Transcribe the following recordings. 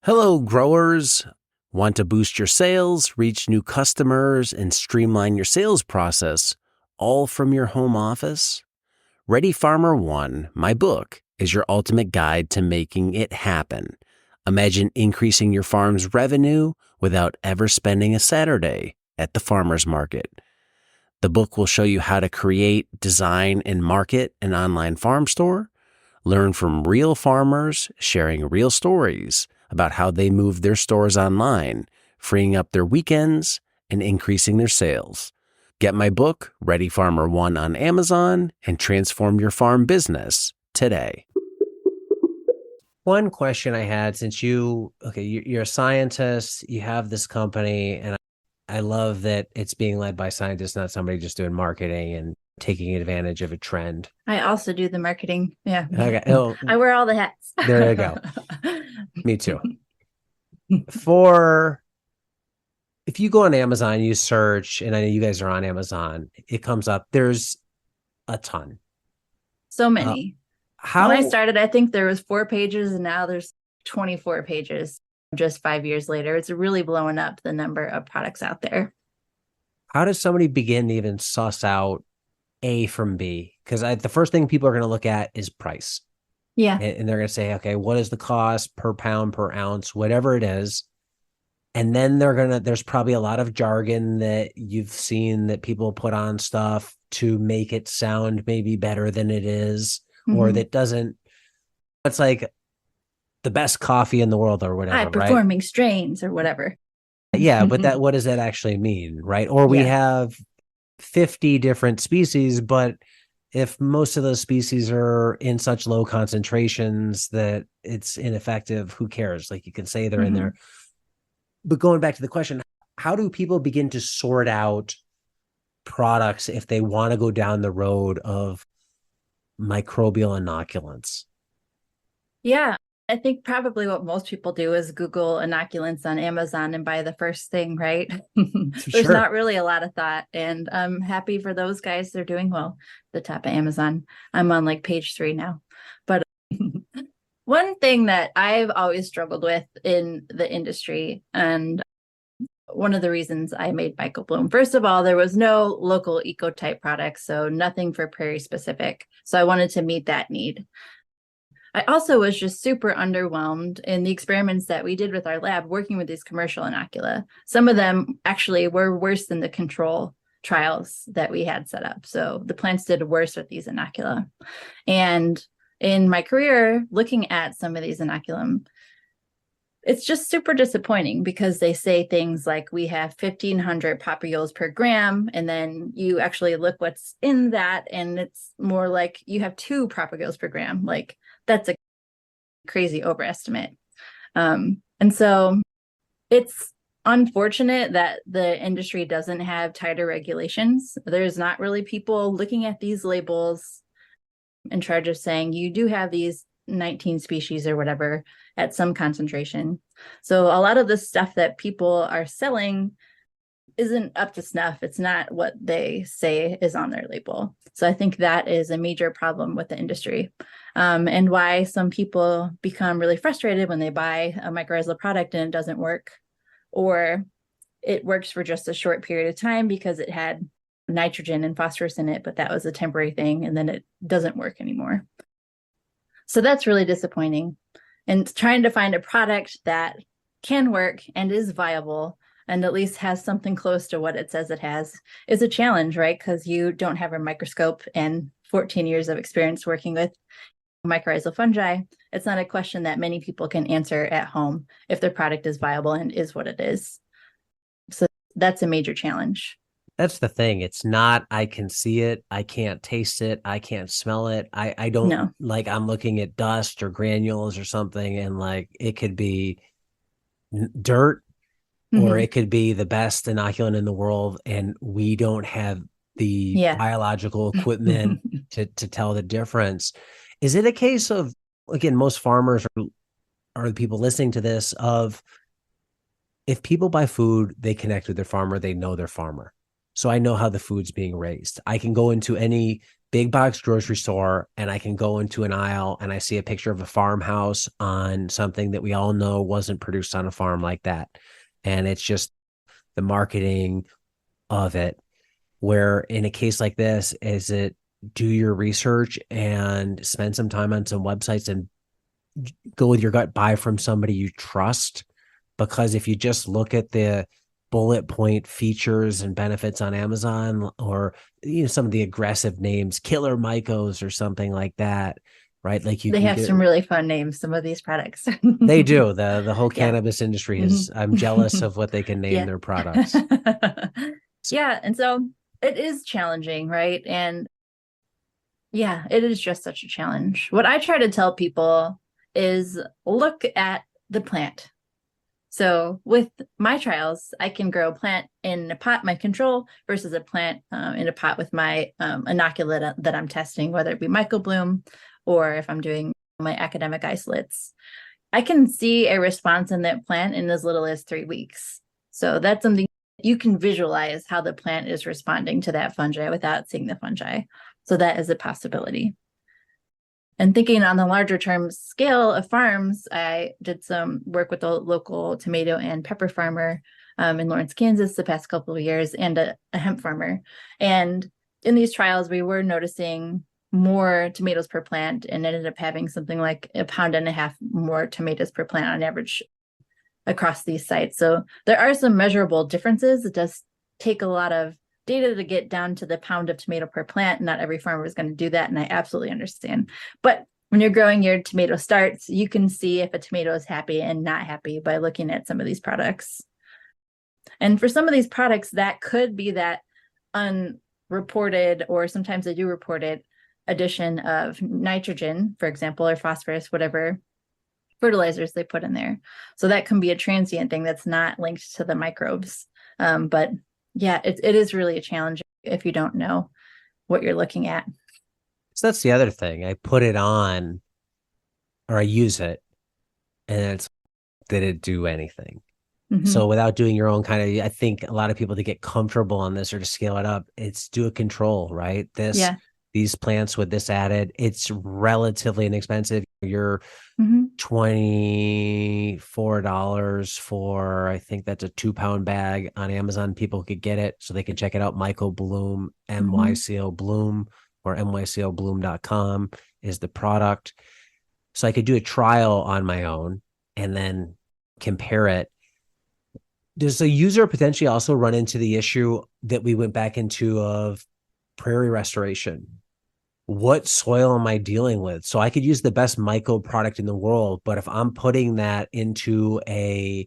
Hello, growers. Want to boost your sales, reach new customers, and streamline your sales process, all from your home office? Ready Farmer One, my book, is your ultimate guide to making it happen. Imagine increasing your farm's revenue without ever spending a Saturday at the farmer's market. The book will show you how to create, design, and market an online farm store. Learn from real farmers sharing real stories about how they move their stores online, freeing up their weekends and increasing their sales. Get my book, Ready Farmer One, on Amazon and transform your farm business today. One question I had, since you're a scientist, you have this company, and I love that it's being led by scientists, not somebody just doing marketing and taking advantage of a trend. I also do the marketing. Yeah. Okay. Oh, I wear all the hats. There you go. Me too. If you go on Amazon, you search, and I know you guys are on Amazon, it comes up. There's a ton. So many. When I started, I think there was 4 pages, and now there's 24 pages just 5 years later. It's really blowing up the number of products out there. How does somebody begin to even suss out A from B? Because the first thing people are going to look at is price. Yeah. And they're going to say, okay, what is the cost per pound, per ounce, whatever it is. And then there's probably a lot of jargon that you've seen that people put on stuff to make it sound maybe better than it is, or that doesn't, it's like the best coffee in the world or whatever, high performing strains or whatever. Yeah. But what does that actually mean? Right. Or we have 50 different species, but if most of those species are in such low concentrations that it's ineffective, who cares? Like, you can say they're in there. But going back to the question, how do people begin to sort out products if they want to go down the road of microbial inoculants? Yeah, I think probably what most people do is Google inoculants on Amazon and buy the first thing, right? There's not really a lot of thought, and I'm happy for those guys. They're doing well at the top of Amazon. I'm on like page 3 now. But one thing that I've always struggled with in the industry, and one of the reasons I made Mycobloom, first of all, there was no local eco-type products, so nothing for prairie specific. So I wanted to meet that need. I also was just super underwhelmed in the experiments that we did with our lab working with these commercial inocula. Some of them actually were worse than the control trials that we had set up. So the plants did worse with these inocula. And in my career, looking at some of these inoculum, it's just super disappointing because they say things like we have 1,500 papules per gram, and then you actually look what's in that, and it's more like you have 2 papules per gram. Like, that's a crazy overestimate. And so it's unfortunate that the industry doesn't have tighter regulations. There's not really people looking at these labels in charge of saying you do have these 19 species or whatever at some concentration. So a lot of the stuff that people are selling isn't up to snuff. It's not what they say is on their label. So I think that is a major problem with the industry, and why some people become really frustrated when they buy a mycorrhizal product and it doesn't work, or it works for just a short period of time because it had nitrogen and phosphorus in it, but that was a temporary thing, and then it doesn't work anymore. So that's really disappointing. And trying to find a product that can work and is viable and at least has something close to what it says it has is a challenge, right? Because you don't have a microscope and 14 years of experience working with mycorrhizal fungi. It's not a question that many people can answer at home if their product is viable and is what it is. So that's a major challenge. That's the thing. It's not, I can see it, I can't taste it, I can't smell it. I don't know. Like, I'm looking at dust or granules or something, and like, it could be dirt, or it could be the best inoculant in the world, and we don't have the biological equipment to tell the difference. Is it a case of, again, most farmers are the people listening to this, of if people buy food, they connect with their farmer, they know their farmer. So I know how the food's being raised. I can go into any big box grocery store and I can go into an aisle and I see a picture of a farmhouse on something that we all know wasn't produced on a farm like that. And it's just the marketing of it, where in a case like this, is it do your research and spend some time on some websites and go with your gut, buy from somebody you trust. Because if you just look at the bullet point features and benefits on Amazon, or some of the aggressive names, Killer Mycos or something like that, right? Like they have some really fun names, some of these products. They do. The whole cannabis industry is, Mm-hmm. I'm jealous of what they can name their products. Yeah. And so it is challenging, right? And yeah, it is just such a challenge. What I try to tell people is look at the plant. So with my trials, I can grow a plant in a pot, my control, versus a plant in a pot with my inoculant that I'm testing, whether it be Mycobloom or if I'm doing my academic isolates. I can see a response in that plant in as little as 3 weeks. So that's something you can visualize how the plant is responding to that fungi without seeing the fungi. So that is a possibility. And thinking on the larger term scale of farms, I did some work with a local tomato and pepper farmer in Lawrence, Kansas the past couple of years, and a hemp farmer. And in these trials, we were noticing more tomatoes per plant and ended up having something like 1.5 pounds more tomatoes per plant on average across these sites. So there are some measurable differences. It does take a lot of data to get down to the pound of tomato per plant. Not every farmer is going to do that, and I absolutely understand. But when you're growing your tomato starts, you can see if a tomato is happy and not happy by looking at some of these products. And for some of these products, that could be that unreported, or sometimes they do report it, addition of nitrogen, for example, or phosphorus, whatever fertilizers they put in there. So that can be a transient thing that's not linked to the microbes. But yeah, it is really a challenge if you don't know what you're looking at. So that's the other thing. I put it on, or I use it, and it's, did it do anything? Mm-hmm. So without doing your own kind of, I think a lot of people, to get comfortable on this or to scale it up, it's do a control, right? These plants with this added, it's relatively inexpensive. You're $24 for, I think that's a 2-pound bag on Amazon. People could get it, so they can check it out. Mycobloom, MYCO Bloom, or mycobloom.com is the product. So I could do a trial on my own and then compare it. Does the user potentially also run into the issue that we went back into of prairie restoration? What soil am I dealing with? So I could use the best myco product in the world, but if I'm putting that into a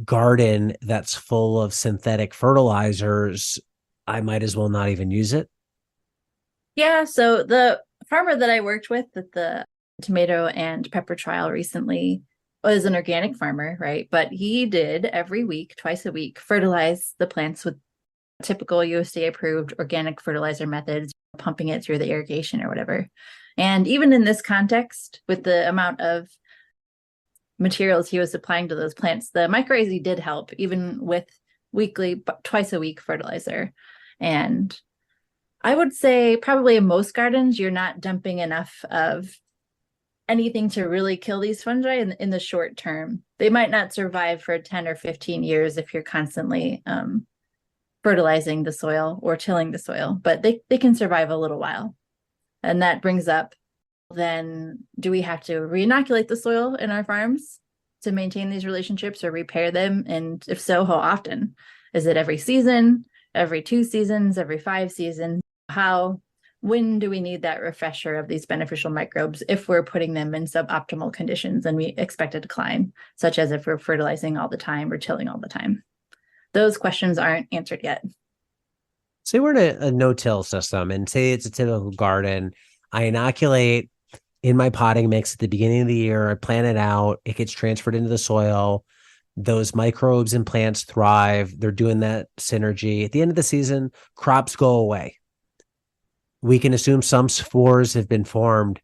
garden that's full of synthetic fertilizers, I might as well not even use it. Yeah. So the farmer that I worked with at the tomato and pepper trial recently was an organic farmer, right? But he did every week, twice a week, fertilize the plants with typical USDA approved organic fertilizer methods, pumping it through the irrigation or whatever. And even in this context, with the amount of materials he was supplying to those plants, the mycorrhizae did help, even with weekly, twice a week fertilizer. And I would say probably in most gardens, you're not dumping enough of anything to really kill these fungi in the short term. They might not survive for 10 or 15 years if you're constantly fertilizing the soil or tilling the soil, but they can survive a little while. And that brings up, then do we have to re-inoculate the soil in our farms to maintain these relationships or repair them? And if so, how often? Is it every season, every 2 seasons, every 5 seasons? When do we need that refresher of these beneficial microbes if we're putting them in suboptimal conditions and we expect a decline, such as if we're fertilizing all the time or tilling all the time? Those questions aren't answered yet. Say we're in a no-till system, and say it's a typical garden. I inoculate in my potting mix at the beginning of the year. I plant it out. It gets transferred into the soil. Those microbes and plants thrive. They're doing that synergy. At the end of the season, crops go away. We can assume some spores have been formed.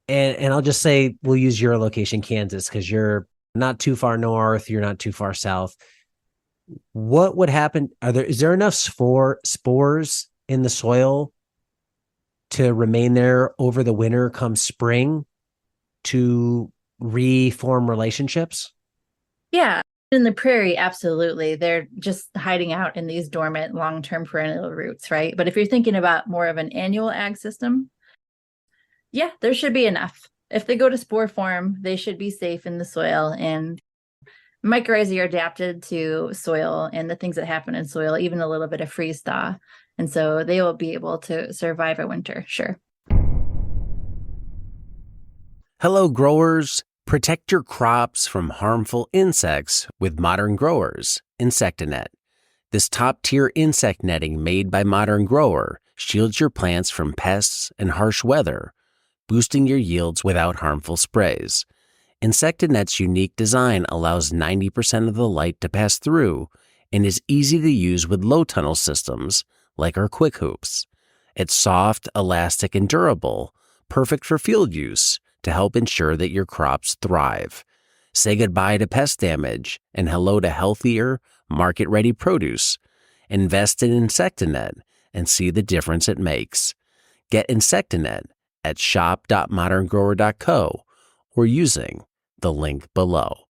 And I'll just say we'll use your location, Kansas, because you're not too far north. You're not too far south. What would happen? Is there enough spores in the soil to remain there over the winter come spring to reform relationships? Yeah. In the prairie, absolutely. They're just hiding out in these dormant long-term perennial roots, right? But if you're thinking about more of an annual ag system, yeah, there should be enough. If they go to spore form, they should be safe in the soil. And mycorrhizae are adapted to soil and the things that happen in soil, even a little bit of freeze thaw. And so they will be able to survive a winter, sure. Hello, growers. Protect your crops from harmful insects with Modern Growers Insectanet. This top-tier insect netting made by Modern Grower shields your plants from pests and harsh weather, boosting your yields without harmful sprays. Insectanet's unique design allows 90% of the light to pass through and is easy to use with low tunnel systems like our Quick Hoops. It's soft, elastic, and durable, perfect for field use to help ensure that your crops thrive. Say goodbye to pest damage and hello to healthier, market-ready produce. Invest in Insectanet and see the difference it makes. Get Insectanet at shop.moderngrower.co or using the link below.